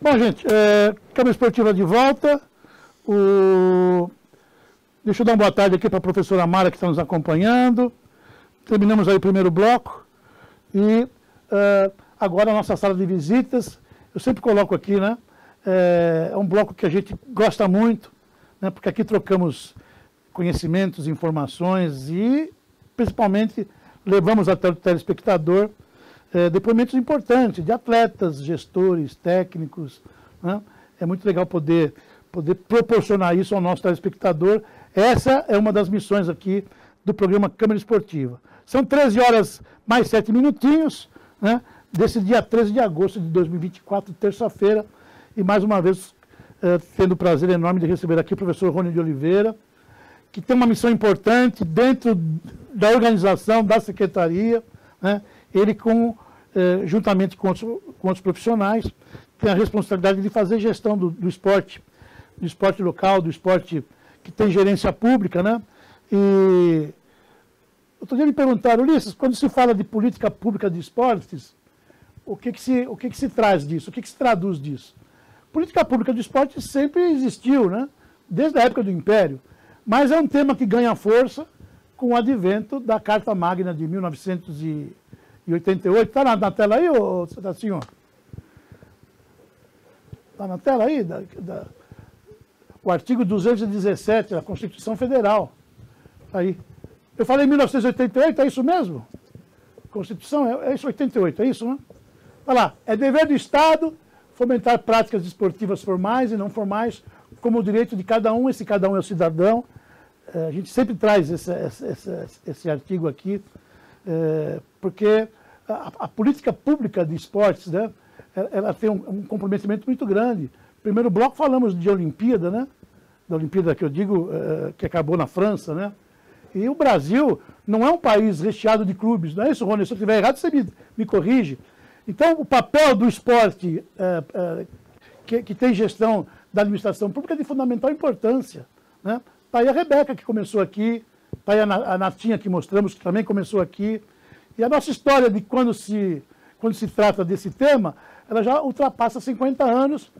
Bom, gente, Câmara Esportiva de volta. Deixa eu dar uma boa tarde aqui para a professora Mara, que está nos acompanhando. Terminamos aí o primeiro bloco. E agora a nossa sala de visitas. Eu sempre coloco aqui, né? É um bloco que a gente gosta muito, né? Porque aqui trocamos conhecimentos, informações e, principalmente, levamos até o telespectador depoimentos importantes de atletas, gestores, técnicos, né? É muito legal poder proporcionar isso ao nosso telespectador. Essa é uma das missões aqui do programa Câmara Esportiva. São 13 horas mais 7 minutinhos, né? Desse dia 13 de agosto de 2024, terça-feira, e mais uma vez tendo o prazer enorme de receber aqui o professor Rony de Oliveira, que tem uma missão importante dentro da organização, da secretaria, né? Ele, juntamente com outros profissionais, tem a responsabilidade de fazer gestão do esporte local, do esporte que tem gerência pública, né? E outro dia me perguntaram, Ulisses, quando se fala de política pública de esportes, o que se traz disso? O que se traduz disso? Política pública de esporte sempre existiu, né? Desde a época do Império, mas é um tema que ganha força com o advento da Carta Magna de 1988. Está na tela aí, ou você está assim, ó? Está na tela aí? O artigo 217 da Constituição Federal. Aí. Eu falei 1988, é isso mesmo? Constituição, é isso, 88, é isso, né? Olha lá, é dever do Estado fomentar práticas esportivas formais e não formais como o direito de cada um, esse cada um é o cidadão. A gente sempre traz esse artigo aqui, porque a política pública de esportes, né, ela tem um comprometimento muito grande. Primeiro bloco falamos de Olimpíada, né? Da Olimpíada que eu digo, que acabou na França, né? E o Brasil não é um país recheado de clubes, não é isso, Rony? Se eu estiver errado, você me corrige. Então, o papel do esporte que tem gestão da administração pública é de fundamental importância, né? Está aí a Rebeca, que começou aqui, está aí a Natinha, que mostramos, que também começou aqui. E a nossa história de quando se trata desse tema, ela já ultrapassa 50 anos,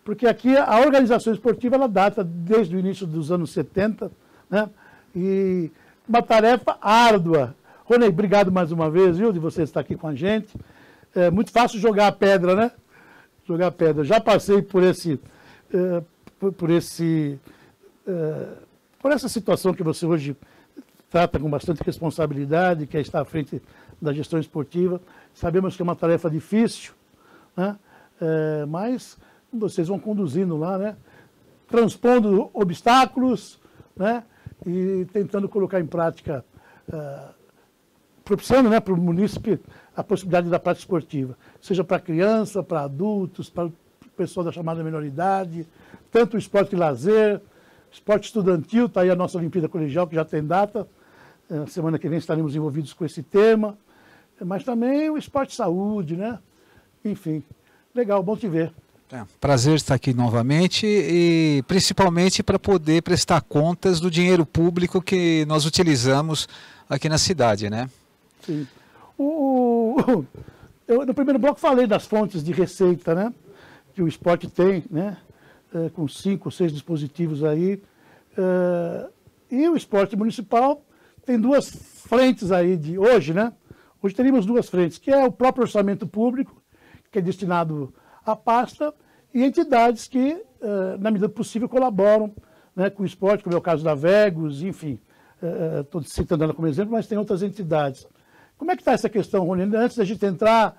porque aqui a organização esportiva ela data desde o início dos anos 70, né? E uma tarefa árdua. Rony, obrigado mais uma vez, viu, de você estar aqui com a gente. É muito fácil jogar a pedra, né? Jogar a pedra. Já passei por essa situação que você hoje trata com bastante responsabilidade, que é estar à frente da gestão esportiva. Sabemos que é uma tarefa difícil, né? Mas vocês vão conduzindo lá, né? Transpondo obstáculos, né? E tentando colocar em prática, propiciando, né, para o munícipe a possibilidade da prática esportiva, seja para criança, para adultos, para o pessoal da chamada minoridade, tanto o esporte de lazer, esporte estudantil, está aí a nossa Olimpíada Colegial, que já tem data, semana que vem estaremos envolvidos com esse tema, mas também o esporte de saúde, né? Enfim, legal, bom te ver. Prazer estar aqui novamente e principalmente para poder prestar contas do dinheiro público que nós utilizamos aqui na cidade, né? Sim. Eu, no primeiro bloco, falei das fontes de receita, né? Que o esporte tem, né? Com 5 ou 6 dispositivos aí. E o esporte municipal tem duas frentes aí de hoje, né? Hoje teríamos duas frentes, que é o próprio orçamento público, que é destinado à pasta, e entidades que, na medida do possível, colaboram, né, com o esporte, como é o caso da Vegos, enfim. Estou citando ela como exemplo, mas tem outras entidades. Como é que está essa questão, Rony? Antes da gente entrar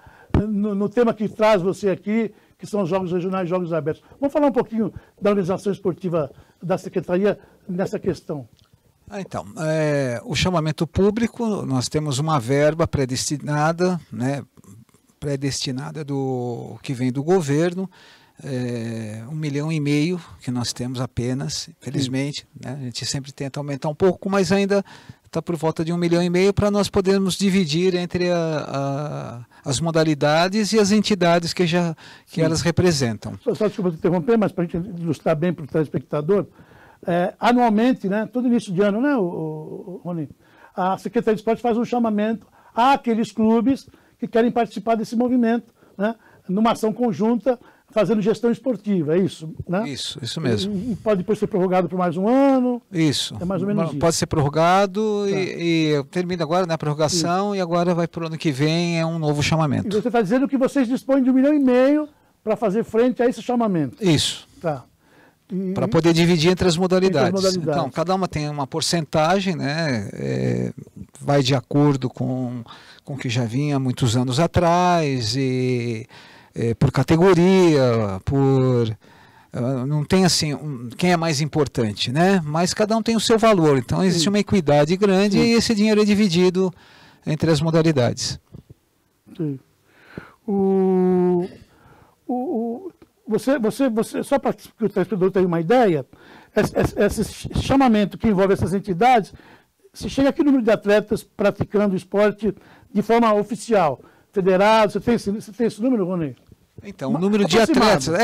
no tema que traz você aqui, que são os Jogos Regionais e Jogos Abertos. Vamos falar um pouquinho da organização esportiva da Secretaria nessa questão. Então, o chamamento público, nós temos uma verba predestinada, né, do que vem do governo, 1,5 milhão que nós temos apenas, infelizmente, né? A gente sempre tenta aumentar um pouco, mas ainda está por volta de 1,5 milhão para nós podermos dividir entre as modalidades e as entidades que elas representam. Só desculpa te interromper, mas para a gente ilustrar bem para o telespectador, anualmente, né, todo início de ano, né, Rony, a Secretaria de Esporte faz um chamamento àqueles clubes que querem participar desse movimento, né, numa ação conjunta fazendo gestão esportiva, é isso, né? Isso mesmo. E pode depois ser prorrogado por mais um ano? Isso. É mais ou menos isso. Pode ser prorrogado Tá. e termina agora, né, a prorrogação e agora vai para o ano que vem, é um novo E chamamento. você está dizendo que vocês dispõem de 1,5 milhão para fazer frente a esse chamamento. Isso. Tá. Para poder dividir entre as modalidades. Então, cada uma tem uma porcentagem, né? Vai de acordo com o que já vinha muitos anos atrás, e por categoria, não tem assim quem é mais importante, né? Mas cada um tem o seu valor. Então existe uma equidade grande e esse dinheiro é dividido entre as modalidades. Sim. Você, só para que o telespectador tenha uma ideia, esse chamamento que envolve essas entidades, se chega a que número de atletas praticando o esporte de forma oficial, federado, você tem esse número, Rony? Então, o número de atletas,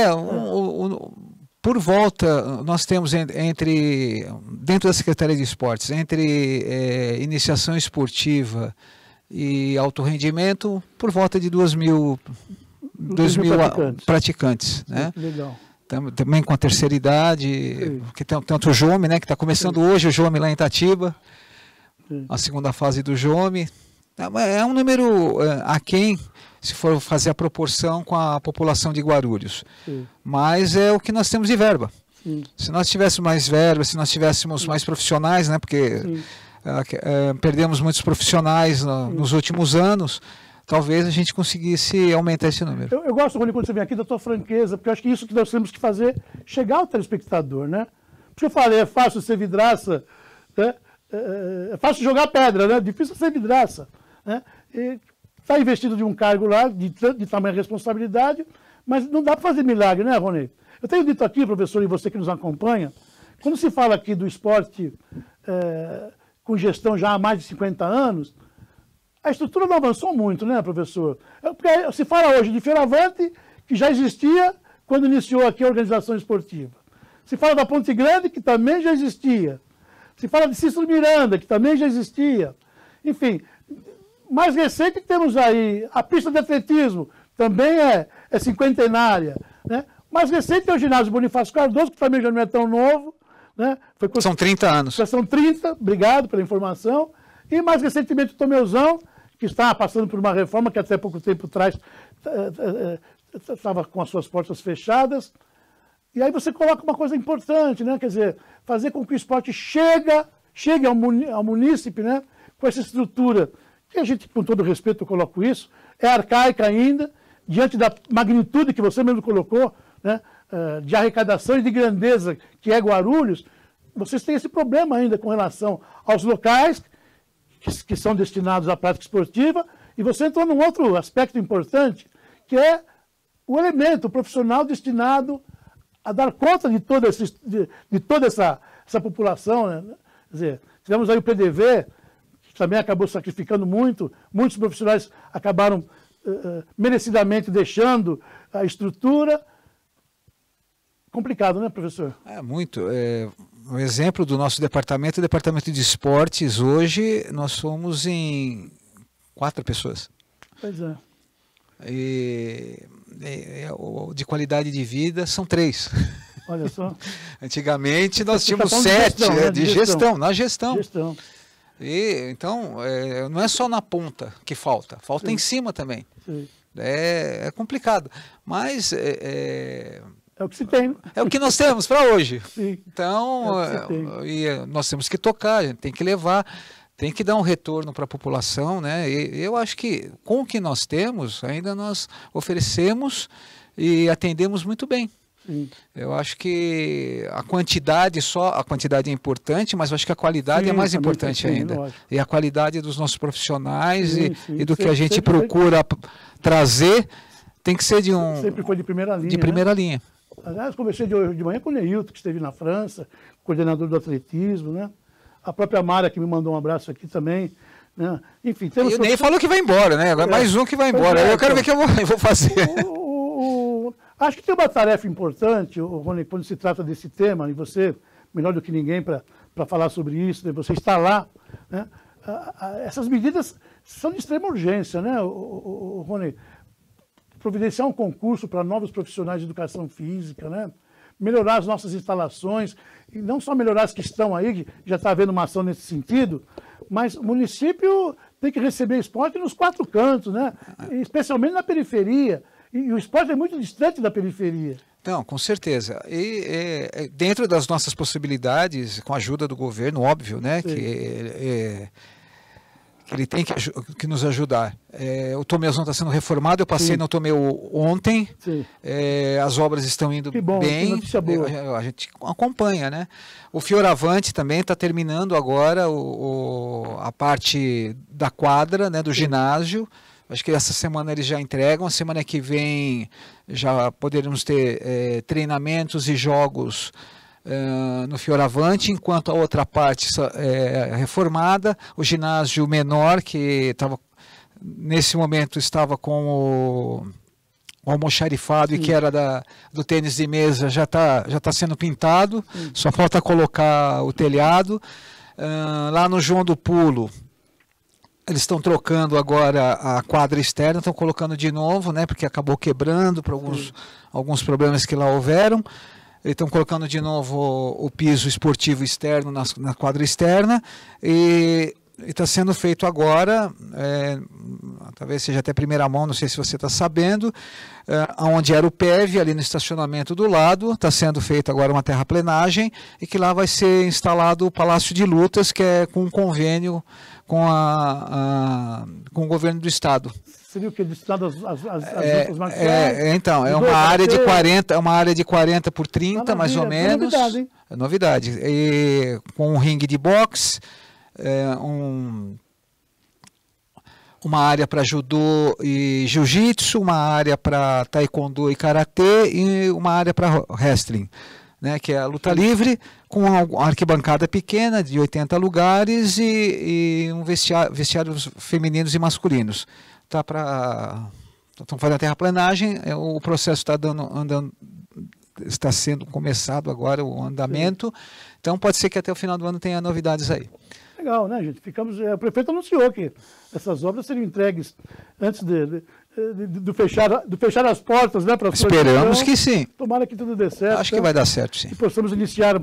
por volta, nós temos dentro da Secretaria de Esportes, entre iniciação esportiva e alto rendimento, por volta de 2.000 praticantes, né? Legal. Também com a terceira idade, que tem tanto o JOME, né, que está começando hoje o JOME lá em Itatiba, a segunda fase do JOME. É um número aquém, se for fazer a proporção com a população de Guarulhos. Mas é o que nós temos de verba. Se nós tivéssemos mais verba, se nós tivéssemos mais profissionais, né, porque perdemos muitos profissionais nos últimos anos, talvez a gente conseguisse aumentar esse número. Eu gosto, Rony, quando você vem aqui, da tua franqueza, porque eu acho que isso que nós temos que fazer, chegar ao telespectador, né? Porque eu falei, é fácil ser vidraça, né? É fácil jogar pedra, né? Difícil ser vidraça, né? Está investido de um cargo lá, de tamanha responsabilidade, mas não dá para fazer milagre, né, Rony? Eu tenho dito aqui, professor, e você que nos acompanha, quando se fala aqui do esporte com gestão já há mais de 50 anos, a estrutura não avançou muito, né, professor? Porque se fala hoje de Feiravante, que já existia quando iniciou aqui a organização esportiva. Se fala da Ponte Grande, que também já existia. Se fala de Cícero Miranda, que também já existia. Enfim, mais recente temos aí a pista de atletismo, também é cinquentenária, né? Mais recente é o ginásio Bonifácio Cardoso, que também já não é tão novo, né? São 30 anos. Já são 30, obrigado pela informação. E mais recentemente o Tomeuzão, que está passando por uma reforma que até pouco tempo atrás estava com as suas portas fechadas. E aí você coloca uma coisa importante, né? Quer dizer, fazer com que o esporte chegue ao munícipe, né? Com essa estrutura, que a gente, com todo respeito, eu coloco isso, é arcaica ainda, diante da magnitude que você mesmo colocou, né? De arrecadação e de grandeza que é Guarulhos. Vocês têm esse problema ainda com relação aos locais que são destinados à prática esportiva, e você entrou num outro aspecto importante, que é o elemento profissional destinado a dar conta de toda essa população, né? Quer dizer, tivemos aí o PDV, que também acabou sacrificando muitos profissionais acabaram merecidamente deixando a estrutura. Complicado, né, professor? Muito. Um exemplo do nosso departamento, o departamento de esportes, hoje nós somos em 4 pessoas. Pois é. De qualidade de vida são 3. Olha só. Antigamente nós tínhamos 7 de gestão, na gestão. Então, não é só na ponta que falta em cima também. Sim. É complicado, mas é o que se tem. É o que nós temos para hoje. Sim. Então, nós temos que tocar, a gente tem que levar, tem que dar um retorno para a população, né? E eu acho que com o que nós temos, ainda nós oferecemos e atendemos muito bem. Sim. Eu acho que a quantidade é importante, mas eu acho que a qualidade é mais importante ainda. Lógico. E a qualidade dos nossos profissionais e do que a gente procura trazer tem que ser sempre foi de primeira linha. De primeira linha. Aliás, conversei de manhã com o Neilton, que esteve na França, coordenador do atletismo, né? A própria Mara, que me mandou um abraço aqui também. Né? Enfim, temos... E o Ney falou que vai embora, né? Agora mais um que vai embora. Eu quero ver o que eu vou fazer. Acho que tem uma tarefa importante, Rony, quando se trata desse tema, e você, melhor do que ninguém para falar sobre isso, né? Você está lá, né? Essas medidas são de extrema urgência, né, Rony? providenciar um concurso para novos profissionais de educação física, né? Melhorar as nossas instalações, e não só melhorar as que estão aí, que já está havendo uma ação nesse sentido, mas o município tem que receber esporte nos 4 cantos, né? Especialmente na periferia. E o esporte é muito distante da periferia. Não, com certeza. E dentro das nossas possibilidades, com a ajuda do governo, óbvio, né? Que ele tem que nos ajudar. O Tomezão está sendo reformado, eu passei no Tomeu ontem, as obras estão indo bem, que notícia boa. A gente acompanha, né? O Fioravante também está terminando agora a parte da quadra, né, do ginásio. Acho que essa semana eles já entregam, a semana que vem já poderemos ter treinamentos e jogos no Fioravante, enquanto a outra parte é reformada. O ginásio menor, que nesse momento estava com o almoxarifado e que era do tênis de mesa, já tá sendo pintado, só falta colocar o telhado. Lá no João do Pulo, eles estão trocando agora a quadra externa, estão colocando de novo, né, porque acabou quebrando por alguns problemas que lá houveram. Estão colocando de novo o piso esportivo externo na quadra externa e está sendo feito agora, talvez seja até primeira mão, não sei se você está sabendo, onde era o PEV, ali no estacionamento do lado, está sendo feita agora uma terraplenagem e que lá vai ser instalado o Palácio de Lutas, que é com um convênio com o governo do estado. Seria o que? Destinado às lutas marciais? Então, é uma área de 40 por 30, mais ou menos. É novidade, hein? É novidade. E, com um ringue de boxe, uma área para judô e jiu-jitsu, uma área para taekwondo e karatê e uma área para wrestling, né, que é a luta livre, com uma arquibancada pequena de 80 lugares e um vestiários femininos e masculinos. Estão fazendo a terraplenagem, o processo está sendo começado agora, o andamento. Então pode ser que até o final do ano tenha novidades aí. Legal, né, gente? O prefeito anunciou que essas obras seriam entregues antes do fechar as portas, né? Esperamos que sim. Tomara que tudo dê certo. Acho que vai dar certo, sim. E possamos iniciar a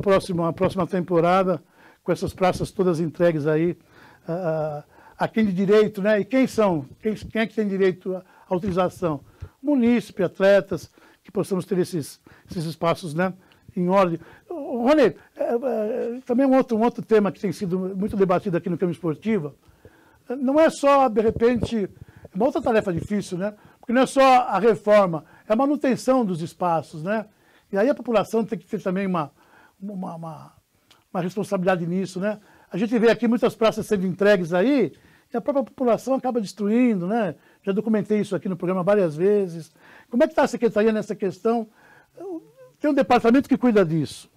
próxima temporada com essas praças todas entregues aí a quem de direito, né? E quem são? Quem é que tem direito à utilização? Munícipe, atletas, que possamos ter esses espaços, né, em ordem. Rony, também um outro tema que tem sido muito debatido aqui no campo esportivo, não é só, de repente, uma outra tarefa difícil, né? Porque não é só a reforma, é a manutenção dos espaços, né? E aí a população tem que ter também uma responsabilidade nisso, né? A gente vê aqui muitas praças sendo entregues aí, e a própria população acaba destruindo, né? Já documentei isso aqui no programa várias vezes. Como é que está a secretaria nessa questão? Tem um departamento que cuida disso,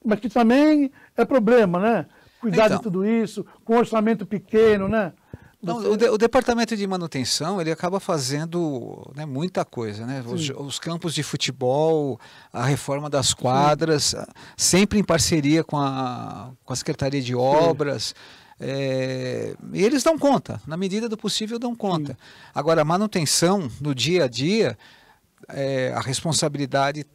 mas que também é problema, né? Cuidar de tudo isso, com orçamento pequeno, né? Não, o departamento de manutenção, ele acaba fazendo, né, muita coisa, né? Os campos de futebol, a reforma das quadras, sempre em parceria com a Secretaria de Obras. E eles dão conta, na medida do possível dão conta. Sim. Agora, a manutenção no dia a dia, a responsabilidade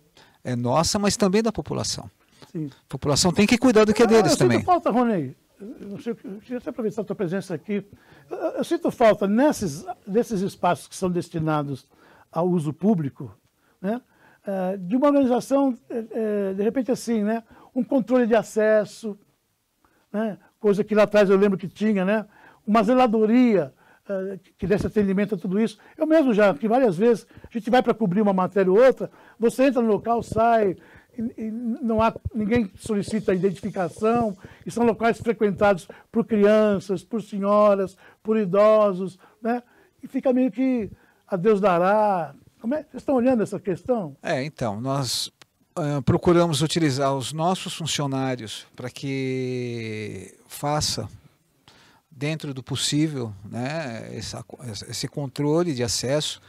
é nossa, mas também da população. Sim. A população tem que cuidar do que é deles também. Sinto falta, Rony, eu queria até aproveitar a tua presença aqui. Eu sinto falta desses espaços que são destinados ao uso público, né, de uma organização, de repente assim, né, um controle de acesso, né, coisa que lá atrás eu lembro que tinha, né, uma zeladoria que desse atendimento a tudo isso. Eu mesmo já, que várias vezes, a gente vai para cobrir uma matéria ou outra, você entra no local, sai, e não há, ninguém solicita identificação, e são locais frequentados por crianças, por senhoras, por idosos, né? E fica meio que a Deus dará. Vocês estão olhando essa questão? Então, nós procuramos utilizar os nossos funcionários para que faça, dentro do possível, né, esse controle de acesso.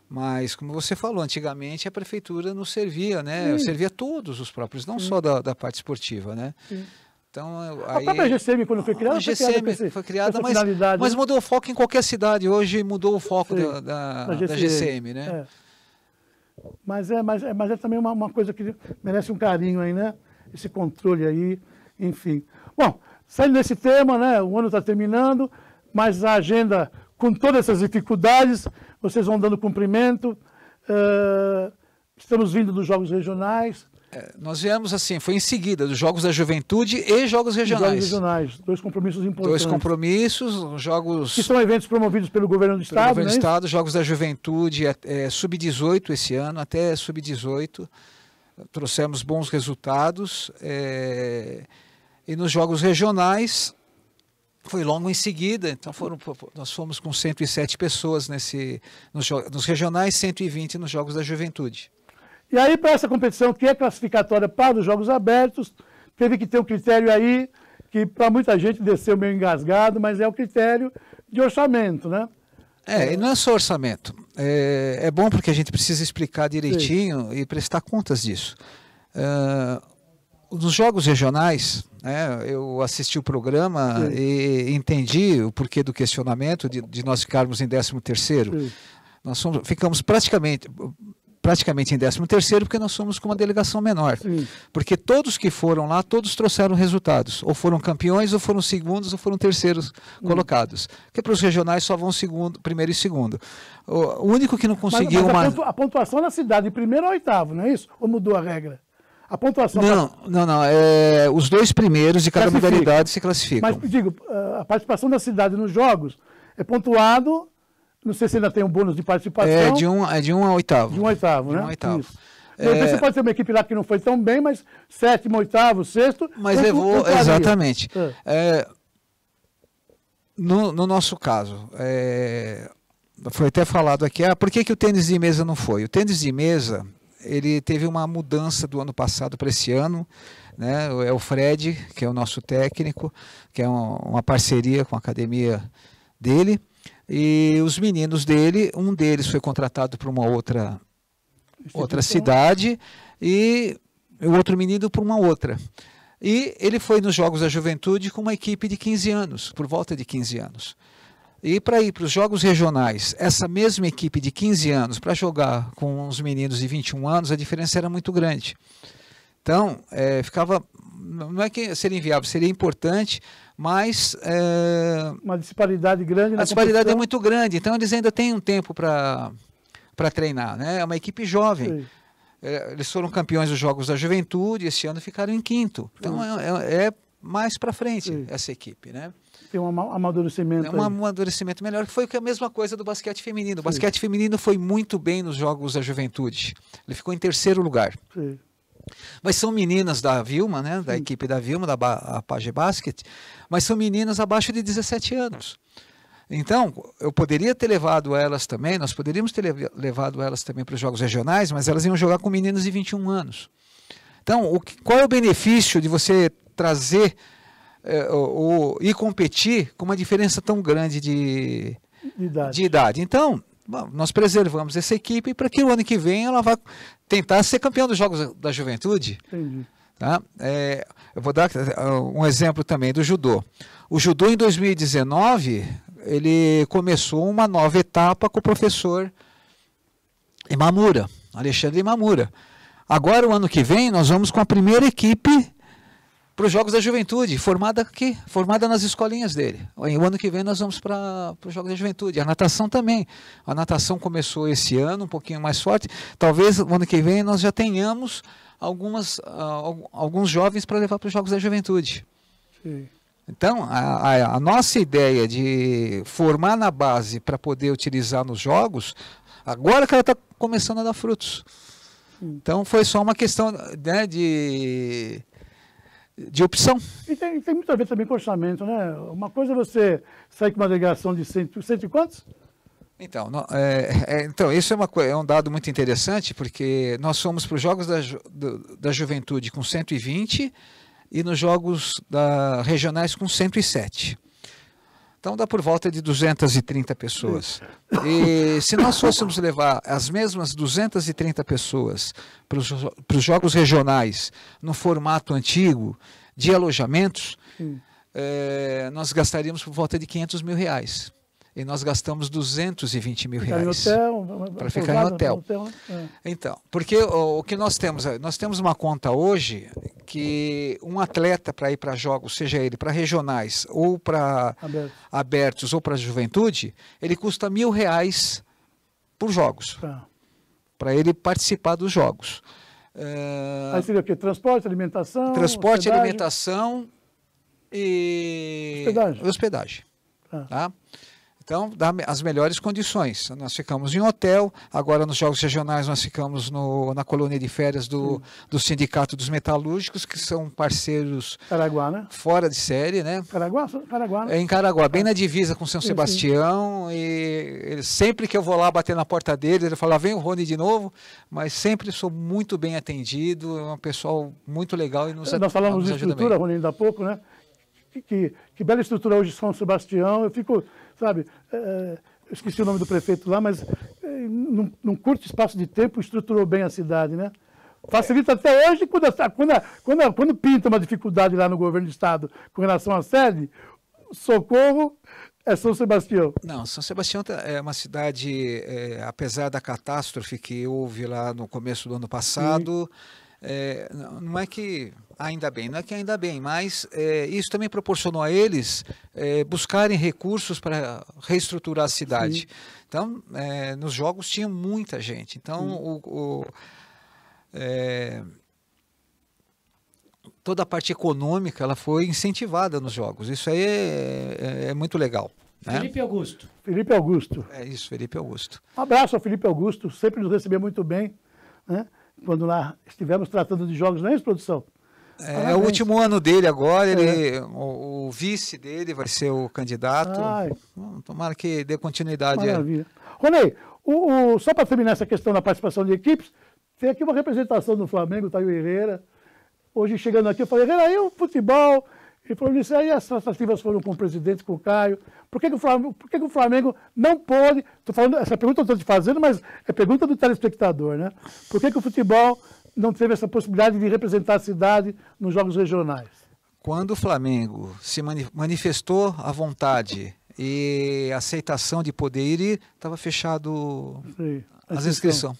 Mas, como você falou, antigamente a prefeitura nos servia, né? Servia todos os próprios, não só da parte esportiva, né? Então, a própria GCM, quando foi criada, foi criada, mas mudou o foco em qualquer cidade. Hoje mudou o foco da GCM, né? Mas é também uma coisa que merece um carinho aí, né? Esse controle aí, enfim. Bom, saindo desse tema, né? O ano está terminando, mas a agenda, com todas essas dificuldades, vocês vão dando cumprimento. Estamos vindo dos Jogos Regionais. Nós viemos assim, foi em seguida, dos Jogos da Juventude e Jogos Regionais. Jogos Regionais, 2 compromissos importantes. 2 compromissos, jogos... Que são eventos promovidos pelo Governo do Estado, pelo Governo do Estado, Jogos da Juventude, Sub-18 esse ano, até Sub-18. Trouxemos bons resultados. E nos Jogos Regionais, foi logo em seguida, então nós fomos com 107 pessoas nos regionais, 120 nos Jogos da Juventude. E aí, para essa competição, que é classificatória para os Jogos Abertos, teve que ter um critério aí, que para muita gente desceu meio engasgado, mas é o critério de orçamento, né? E não é só orçamento. É bom porque a gente precisa explicar direitinho e prestar contas disso. Nos Jogos Regionais, eu assisti o programa e entendi o porquê do questionamento de nós ficarmos em 13º. Nós ficamos praticamente em 13º porque nós somos com uma delegação menor. Porque todos que foram lá, todos trouxeram resultados. Ou foram campeões, ou foram segundos, ou foram terceiros colocados. Porque para os regionais só vão primeiro e segundo. O único que não conseguiu... Mas a pontuação na cidade, de primeiro a 8º, não é isso? Ou mudou a regra? A pontuação... Não. Os 2 primeiros de cada modalidade se classificam. Mas, digo, a participação da cidade nos jogos é pontuado... Não sei se ainda tem um bônus de participação. De 1 a 8º. De 1 a 8º, né? 8º. Você pode ter uma equipe lá que não foi tão bem, mas 7º, 8º, 6º... Mas levou, exatamente. No nosso caso, foi até falado aqui, por que o tênis de mesa não foi? O tênis de mesa, ele teve uma mudança do ano passado para esse ano, né? É o Fred, que é o nosso técnico, que é uma parceria com a academia dele. E os meninos dele, um deles foi contratado para uma outra cidade e o outro menino para uma outra. E ele foi nos Jogos da Juventude com uma equipe de 15 anos, por volta de 15 anos. E para ir para os Jogos Regionais, essa mesma equipe de 15 anos, para jogar com os meninos de 21 anos, a diferença era muito grande. Então, ficava... Não é que seria inviável, seria importante, mas... uma disparidade grande na A disparidade é muito grande, então eles ainda têm um tempo para treinar, né? É uma equipe jovem. Eles foram campeões dos Jogos da Juventude, esse ano ficaram em 5º. Então é mais para frente essa equipe, né? Tem um amadurecimento. Um amadurecimento melhor, que foi a mesma coisa do basquete feminino. O basquete feminino foi muito bem nos Jogos da Juventude. Ele ficou em 3º lugar. Mas são meninas da Vilma, né, da equipe da Vilma, da Page Basket, mas são meninas abaixo de 17 anos. Então, eu poderia ter levado elas também, nós poderíamos ter levado elas também para os Jogos Regionais, mas elas iam jogar com meninas de 21 anos. Então, qual é o benefício de você trazer e competir com uma diferença tão grande de idade? Então, nós preservamos essa equipe para que o ano que vem ela vá tentar ser campeã dos Jogos da Juventude. Entendi. Tá? Eu vou dar um exemplo também do judô. O judô em 2019, ele começou uma nova etapa com o professor Imamura, Alexandre Imamura. Agora, o ano que vem, nós vamos com a primeira equipe para os Jogos da Juventude, formada aqui, formada nas escolinhas dele. O ano que vem nós vamos para os Jogos da Juventude. A natação também. A natação começou esse ano, um pouquinho mais forte. Talvez o ano que vem nós já tenhamos alguns jovens para levar para os Jogos da Juventude. Sim. Então, a nossa ideia de formar na base para poder utilizar nos Jogos, agora que ela está começando a dar frutos. Então, foi só uma questão, né, de opção. E tem muito a ver também com orçamento, né? Uma coisa é você sair com uma delegação de 100 e quantos? Então, isso é um dado muito interessante, porque nós fomos para os Jogos da Juventude com 120 e nos Jogos regionais com 107. Então dá por volta de 230 pessoas. E se nós fôssemos levar as mesmas 230 pessoas para os Jogos regionais no formato antigo, de alojamentos, nós gastaríamos por volta de R$500 mil. E nós gastamos R$220 mil para ficar em hotel. Então, porque o que nós temos? Nós temos uma conta hoje que um atleta para ir para jogos, seja ele para regionais ou para abertos ou para juventude, ele custa R$1.000 por jogos, para ele participar dos jogos. Aí seria o quê? Transporte, alimentação? Transporte, alimentação e hospedagem. Tá? Então, dá as melhores condições. Nós ficamos em hotel, agora nos Jogos Regionais nós ficamos na colônia de férias do Sindicato dos Metalúrgicos, que são parceiros Caraguá, né? Fora de série, né? Caraguá, né? É em Caraguá, bem na divisa com São Sebastião, e sempre que eu vou lá bater na porta deles, ele fala, vem o Rony de novo, mas sempre sou muito bem atendido, é um pessoal muito legal e nos ajuda. Nós falamos de estrutura, Rony, ainda há pouco, né? Que bela estrutura hoje São Sebastião, eu fico, sabe, eu esqueci o nome do prefeito lá, mas num curto espaço de tempo estruturou bem a cidade, né? Facilita até hoje, quando pinta uma dificuldade lá no governo do estado com relação à sede, socorro é São Sebastião. Não, São Sebastião é uma cidade, apesar da catástrofe que houve lá no começo do ano passado, não é que ainda bem, mas isso também proporcionou a eles buscarem recursos para reestruturar a cidade. Sim. Então, nos jogos tinha muita gente. Então, toda a parte econômica ela foi incentivada nos jogos. Isso aí é muito legal. Felipe Augusto. Felipe Augusto. É isso, Felipe Augusto. Um abraço ao Felipe Augusto, sempre nos recebeu muito bem, né? Quando lá estivemos tratando de jogos, não é isso, produção? É o último ano dele agora, o vice dele vai ser o candidato. Tomara que dê continuidade. Maravilha. Rony, só para terminar essa questão da participação de equipes, tem aqui uma representação do Flamengo, tá aí o Herrera. Hoje chegando aqui, eu falei, Herrera, aí o futebol? Ele falou, isso aí as tratativas foram com o presidente, com o Caio. Por que o Flamengo não pode... Estou falando, essa pergunta eu estou te fazendo, mas é pergunta do telespectador, né? Por que o futebol não teve essa possibilidade de representar a cidade nos jogos regionais? Quando o Flamengo se manifestou à vontade e a aceitação de poder ir, estava fechado as inscrições.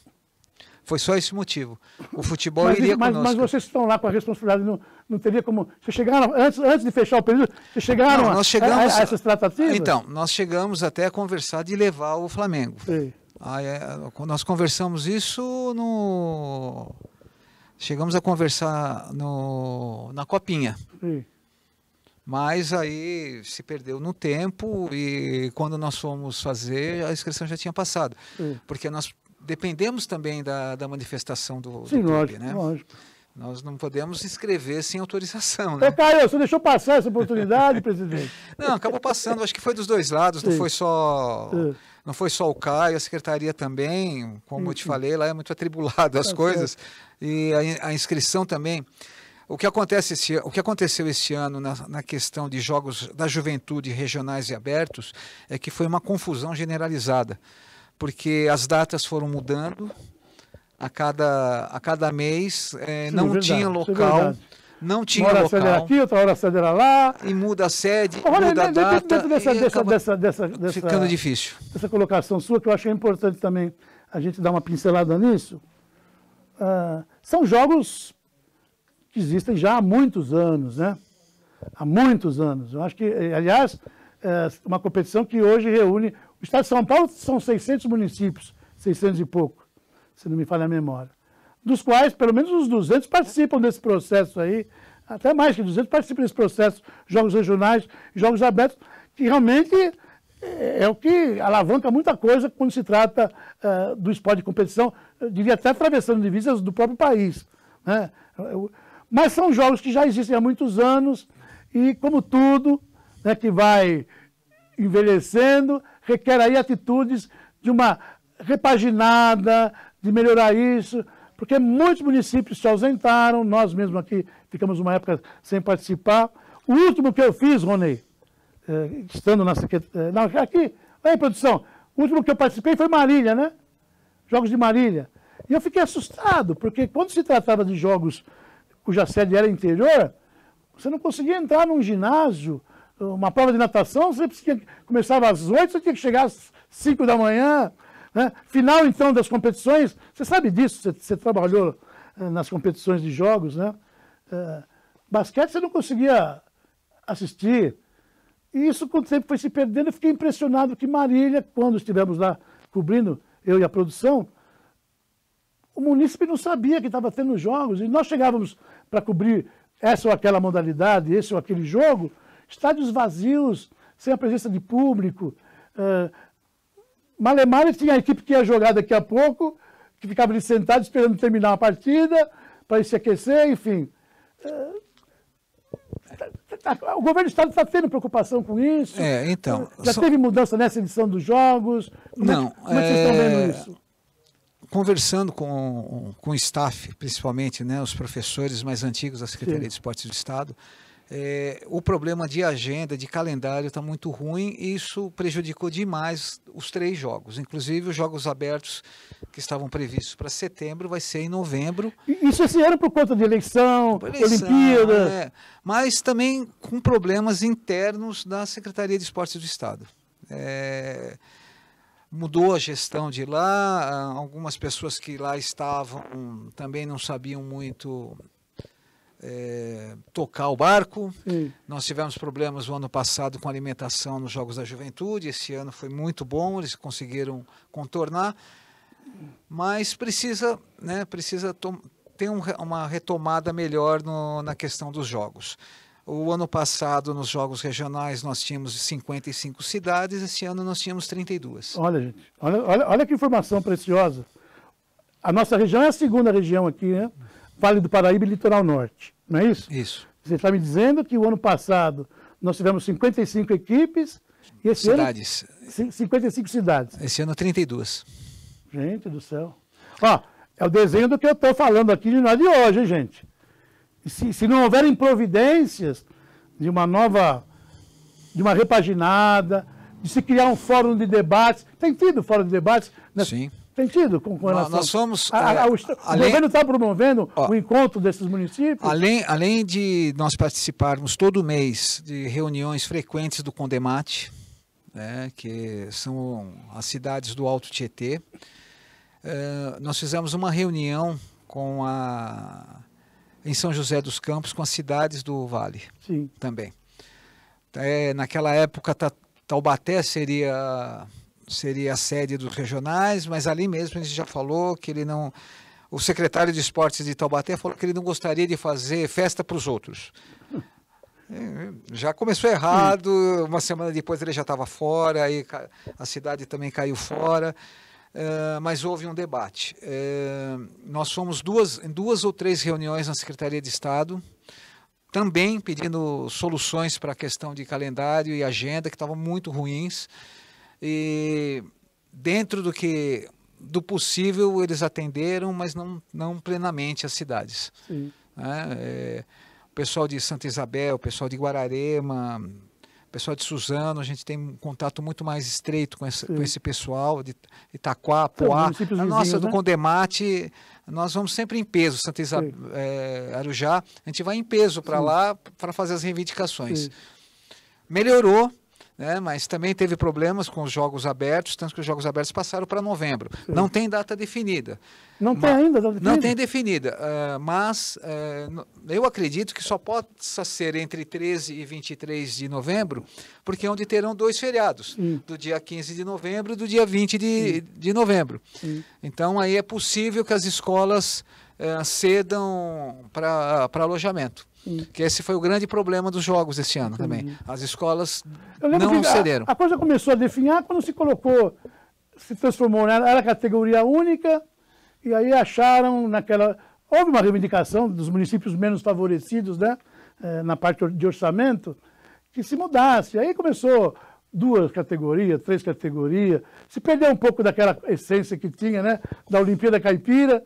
Foi só esse motivo. O futebol iria conosco. Mas vocês estão lá com a responsabilidade, não teria como... Vocês chegaram, antes de fechar o período, vocês chegaram a essas tratativas? Então, nós chegamos até a conversar de levar o Flamengo. Nós conversamos isso Chegamos a conversar na Copinha. Sim. Mas aí se perdeu no tempo e quando nós fomos fazer, a inscrição já tinha passado. Sim. Porque nós dependemos também da manifestação do Sim, clube, lógico, né? Lógico. Nós não podemos inscrever sem autorização, né? Caio, você deixou passar essa oportunidade, presidente? Não, acabou passando, acho que foi dos dois lados, não foi só o Caio, a secretaria também, como eu te falei, lá é muito atribulado as coisas, e a inscrição também. O que aconteceu este ano na questão de jogos da juventude regionais e abertos é que foi uma confusão generalizada, porque as datas foram mudando a cada mês, não tinha local, não tinha local. Uma hora a sede era aqui, outra hora a sede era lá. E muda a sede, muda a data, dessa ficando difícil. Essa colocação sua, que eu acho que é importante também a gente dar uma pincelada nisso. São jogos que existem já há muitos anos, né? Há muitos anos. Eu acho que, aliás, uma competição que hoje reúne... O estado de São Paulo são 600 municípios, 600 e pouco, se não me falha a memória, dos quais pelo menos uns 200 participam desse processo aí, até mais que 200 participam desse processo, jogos regionais, jogos abertos, que realmente é o que alavanca muita coisa quando se trata do esporte de competição, eu diria até atravessando divisas do próprio país, né? Mas são jogos que já existem há muitos anos e, como tudo, né, que vai envelhecendo, requer aí atitudes de uma repaginada, de melhorar isso, porque muitos municípios se ausentaram, nós mesmos aqui ficamos uma época sem participar. O último que eu fiz, Rony, estando na secretaria... Não, aqui, aí, produção, o último que eu participei foi Marília, né? Jogos de Marília. E eu fiquei assustado, porque quando se tratava de jogos cuja sede era interior, Você não conseguia entrar num ginásio, uma prova de natação, começava às 8, você tinha que chegar às 5 da manhã. Né? Final, então, das competições, você sabe disso, você trabalhou nas competições de jogos, né? Basquete você não conseguia assistir. E isso, com o tempo, foi se perdendo. Eu fiquei impressionado que Marília, quando estivemos lá cobrindo, eu e a produção, o munícipe não sabia que estava tendo jogos. E nós chegávamos para cobrir essa ou aquela modalidade, esse ou aquele jogo, estádios vazios, sem a presença de público. Malemar tinha a equipe que ia jogar daqui a pouco, que ficava ali sentado esperando terminar a partida, para ir se aquecer, enfim. O governo do estado está tendo preocupação com isso? Então, já teve mudança nessa edição dos jogos? Como é que vocês estão vendo isso? Conversando com o staff, principalmente, né, os professores mais antigos da Secretaria de Esportes do Estado, o problema de agenda, de calendário está muito ruim e isso prejudicou demais os 3 jogos. Inclusive os jogos abertos que estavam previstos para setembro vai ser em novembro. Isso esse ano por conta de eleição, Olimpíada. Mas também com problemas internos da Secretaria de Esportes do Estado. Mudou a gestão de lá, algumas pessoas que lá estavam também não sabiam muito tocar o barco. Nós tivemos problemas o ano passado com alimentação nos Jogos da Juventude, esse ano foi muito bom, eles conseguiram contornar, mas precisa ter uma retomada melhor na questão dos jogos. O ano passado, nos jogos regionais, nós tínhamos 55 cidades, esse ano nós tínhamos 32. Olha, gente, olha que informação preciosa. A nossa região é a segunda região aqui, né? Vale do Paraíba e Litoral Norte, não é isso? Isso. Você está me dizendo que o ano passado nós tivemos 55 equipes e esse cidades. Ano 55 cidades. Esse ano 32. Gente do céu. Ó, é o desenho do que eu estou falando aqui de nós de hoje, hein, gente? Se não houverem providências de uma repaginada, de se criar um fórum de debates, tem tido fórum de debates? Né? Sim. Tem tido com relação... Nós somos... o governo está promovendo o encontro desses municípios? Além de nós participarmos todo mês de reuniões frequentes do Condemate, né, que são as cidades do Alto Tietê, nós fizemos uma reunião em São José dos Campos com as cidades do Vale. Sim. Também. Naquela época, Taubaté seria a sede dos regionais, mas ali mesmo a gente já falou que ele não... O secretário de Esportes de Taubaté falou que ele não gostaria de fazer festa para os outros. Já começou errado, uma semana depois ele já estava fora, aí a cidade também caiu fora, mas houve um debate. Nós fomos em 2 ou 3 reuniões na Secretaria de Estado, também pedindo soluções para a questão de calendário e agenda, que estavam muito ruins. E dentro do possível eles atenderam, mas não plenamente as cidades. Sim. O pessoal de Santa Isabel, o pessoal de Guararema, o pessoal de Suzano, a gente tem um contato muito mais estreito com esse pessoal, de Itaquá, Poá. A nossa do Condemate, nós vamos sempre em peso, Santa Isabel, Arujá, a gente vai em peso para lá para fazer as reivindicações. Sim. Melhorou, né, mas também teve problemas com os Jogos Abertos, tanto que os Jogos Abertos passaram para novembro. Sim. Não tem data definida. Não tem ainda data definida? Não tem definida, mas eu acredito que só possa ser entre 13 e 23 de novembro, porque é onde terão 2 feriados, do dia 15 de novembro e do dia 20 de novembro. Sim. Então aí é possível que as escolas cedam para alojamento. Que esse foi o grande problema dos jogos esse ano também. As escolas não cederam. A coisa começou a definhar quando se transformou, né? Era categoria única, e aí acharam houve uma reivindicação dos municípios menos favorecidos, né? Na parte de orçamento, que se mudasse. Aí começou 2 categorias, 3 categorias, se perdeu um pouco daquela essência que tinha, né, da Olimpíada Caipira.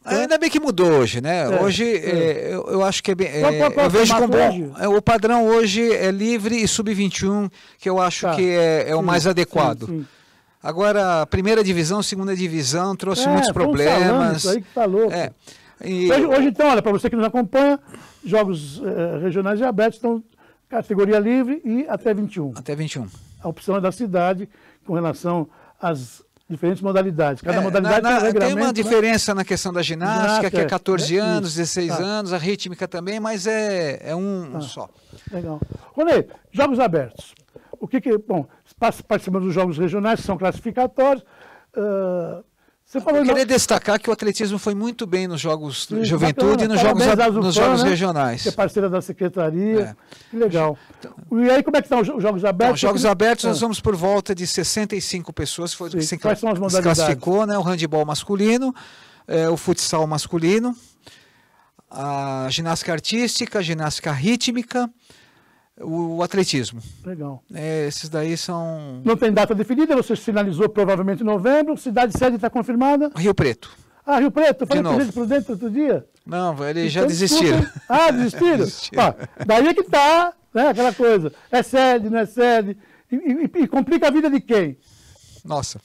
Ainda bem que mudou hoje, né? Hoje eu acho que é bem... eu vejo como o padrão hoje é livre e sub-21, que eu acho que é o mais adequado. Sim. Agora, a primeira divisão, segunda divisão, trouxe muitos problemas. Isso aí que tá louco. Hoje, então, olha, para você que nos acompanha, jogos regionais e abertos estão categoria livre e até 21. Até 21. A opção é da cidade com relação às diferentes modalidades. Cada modalidade tem um regulamento. Tem uma diferença na questão da ginástica, que é 14 anos, 16 anos, a rítmica também, mas é um só. Legal. Ronei, jogos abertos. Bom, participamos dos jogos regionais, que são classificatórios. Eu queria destacar que o atletismo foi muito bem nos Jogos de Juventude e nos Jogos Regionais. Que é parceira da Secretaria. Que legal. E aí, como é que estão os Jogos Abertos? Os Jogos Abertos, nós vamos por volta de 65 pessoas. Foi que se classificou, né? O handebol masculino, o futsal masculino, a ginástica artística, a ginástica rítmica, o atletismo. Legal. Esses daí são... Não tem data definida, você finalizou provavelmente em novembro. Cidade sede está confirmada? Rio Preto. Rio Preto, eu falei com gente por dentro outro dia. Não, eles já desistiram. Desistiram? Daí é que está, né, aquela coisa. É sede, não é sede. E complica a vida de quem? Nossa.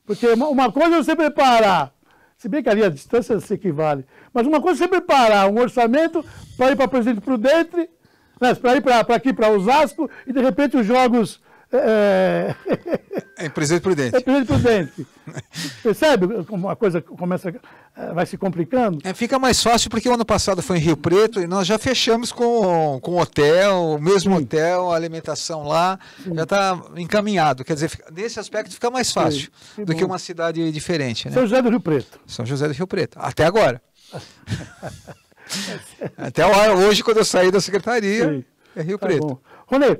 Porque uma coisa é você preparar, se bem que ali a distância se equivale, mas uma coisa é você preparar um orçamento para ir para Presidente Prudente, para ir para aqui, para Osasco, e de repente os jogos... Em Presidente Prudente. É Presidente Prudente. Percebe como a coisa vai se complicando? Fica mais fácil porque o ano passado foi em Rio Preto e nós já fechamos com o hotel, o mesmo hotel, a alimentação lá, já está encaminhado. Quer dizer, nesse aspecto fica mais fácil do que uma cidade diferente. Né? São José do Rio Preto. São José do Rio Preto, até agora. Até hoje, quando eu saí da secretaria, é Rio Preto. Bom. Ronei,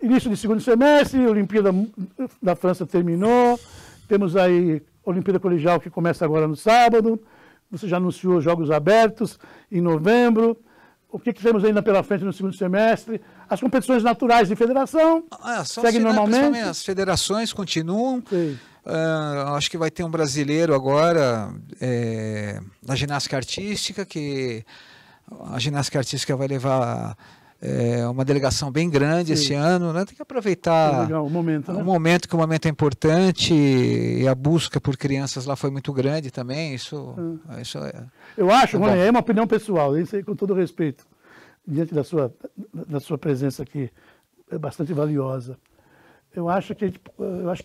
início de segundo semestre, a Olimpíada da França terminou, temos aí a Olimpíada Colegial que começa agora no sábado, você já anunciou Jogos Abertos em novembro, o que temos ainda pela frente no segundo semestre? As competições naturais de federação seguem normalmente? As federações continuam. Acho que vai ter um brasileiro agora na ginástica artística, que a ginástica artística vai levar uma delegação bem grande esse ano, né? Tem que aproveitar legal, o momento, né? O momento, que o momento é importante, e a busca por crianças lá foi muito grande também. Isso eu acho, Rony, é uma opinião pessoal, isso aí, com todo respeito, diante da sua presença aqui, é bastante valiosa. Eu acho que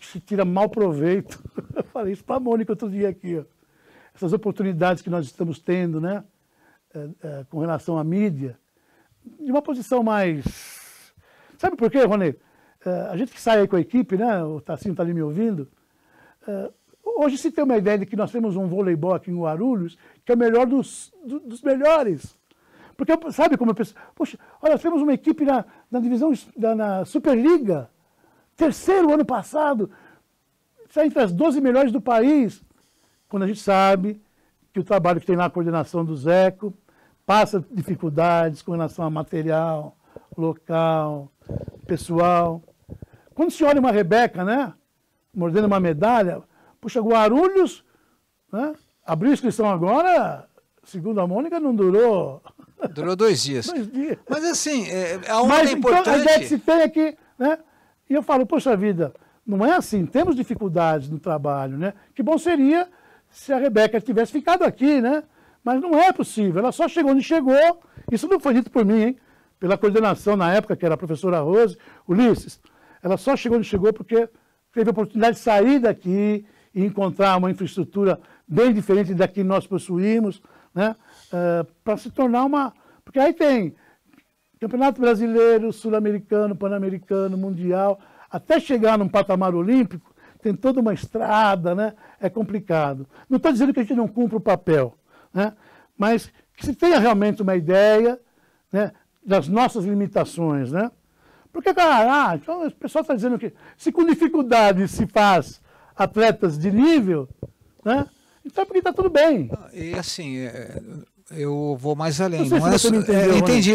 se tira mau proveito. Eu falei isso para a Mônica outro dia aqui. Ó. Essas oportunidades que nós estamos tendo, né, com relação à mídia, de uma posição mais... Sabe por quê, Rony? A gente que sai aí com a equipe, né, o Tassinho está ali me ouvindo, hoje se tem uma ideia de que nós temos um voleibol aqui em Guarulhos que é o melhor dos melhores. Porque, sabe como eu penso? Poxa, olha, nós temos uma equipe na divisão, na Superliga, terceiro ano passado, está entre as 12 melhores do país, quando a gente sabe que o trabalho que tem lá a coordenação do Zeco passa dificuldades com relação a material, local, pessoal. Quando se olha uma Rebeca, né, mordendo uma medalha, puxa, Guarulhos, né, abriu inscrição agora, segundo a Mônica, não durou... Durou 2 dias. 2 dias. Mas assim, a onda é importante... Então, a ideia que se tem aqui, né, e eu falo, poxa vida, não é assim, temos dificuldades no trabalho, né? Que bom seria se a Rebeca tivesse ficado aqui, né? Mas não é possível, ela só chegou onde chegou, isso não foi dito por mim, hein? Pela coordenação na época, que era a professora Rose, Ulisses, ela só chegou onde chegou porque teve a oportunidade de sair daqui e encontrar uma infraestrutura bem diferente da que nós possuímos, né? Para se tornar uma... Porque aí tem Campeonato Brasileiro, Sul-Americano, Pan-Americano, Mundial, até chegar num patamar olímpico, tem toda uma estrada, né? É complicado. Não estou dizendo que a gente não cumpra o papel, né? Mas que se tenha realmente uma ideia, né, das nossas limitações, né? Porque, então o pessoal está dizendo que se com dificuldade se faz atletas de nível, né? Então é porque está tudo bem. E assim, eu vou mais além. Não sei se você me entendeu, entendi,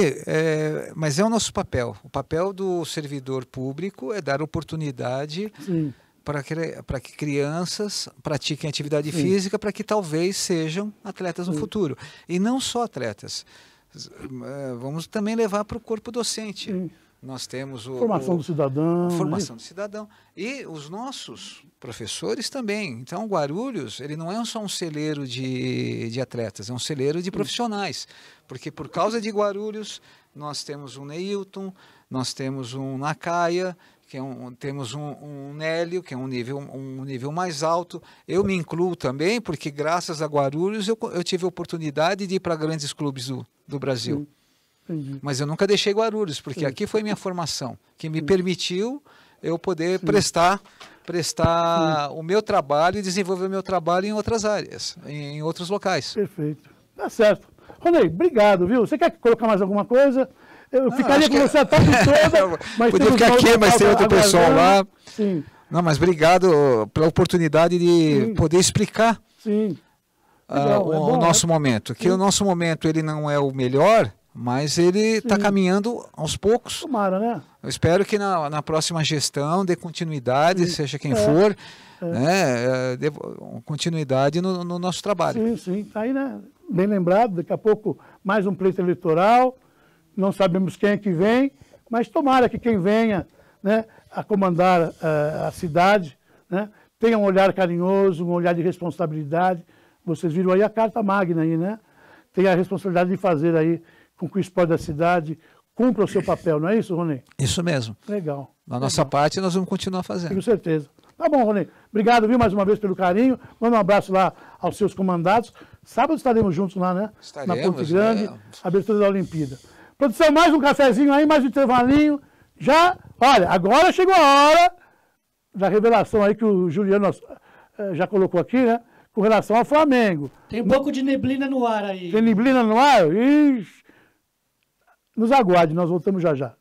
mas é o nosso papel. O papel do servidor público é dar oportunidade para que crianças pratiquem atividade física, para que talvez sejam atletas no futuro. E não só atletas. Vamos também levar para o corpo docente. nós temos Formação do cidadão. Formação do cidadão. E os nossos professores também. Então, Guarulhos, ele não é só um celeiro de atletas, é um celeiro de profissionais. Porque por causa de Guarulhos, nós temos um Neilton, nós temos um Nakaya, temos um Nélio, que é um nível mais alto. Eu me incluo também, porque graças a Guarulhos eu tive a oportunidade de ir para grandes clubes do Brasil. Entendi. Mas eu nunca deixei Guarulhos, porque aqui foi minha formação, que me permitiu eu poder prestar o meu trabalho e desenvolver o meu trabalho em outras áreas, em outros locais. Perfeito. Tá certo. Ronei, obrigado, viu? Você quer colocar mais alguma coisa? Eu ficaria com você a tarde toda. Mas podia ficar aqui, mas tem outro pessoal lá. Sim. Não, mas obrigado pela oportunidade de poder explicar o nosso momento. Que o nosso momento ele não é o melhor, mas ele está caminhando aos poucos. Tomara, né? Eu espero que na próxima gestão dê continuidade, seja quem for, né, dê continuidade no nosso trabalho. Sim, sim. Está aí, né? Bem lembrado, daqui a pouco mais um pleito eleitoral. Não sabemos quem é que vem, mas tomara que quem venha, né, a comandar a cidade, né, tenha um olhar carinhoso, um olhar de responsabilidade. Vocês viram aí a carta magna aí, né? Tem a responsabilidade de fazer aí com que o esporte da cidade cumpra o seu papel, não é isso, Ronei? Isso mesmo. Legal. Na nossa parte, nós vamos continuar fazendo. Com certeza. Tá bom, Ronei. Obrigado, viu, mais uma vez pelo carinho. Manda um abraço lá aos seus comandados. Sábado estaremos juntos lá, né? Estaremos, na Ponte Grande, abertura da Olimpíada. Produção, mais um cafezinho aí, mais um intervalinho. Já, olha, agora chegou a hora da revelação aí que o Juliano já colocou aqui, né? Com relação ao Flamengo. Tem um pouco de neblina no ar aí. Tem neblina no ar? Ixi. Nos aguarde, nós voltamos já já.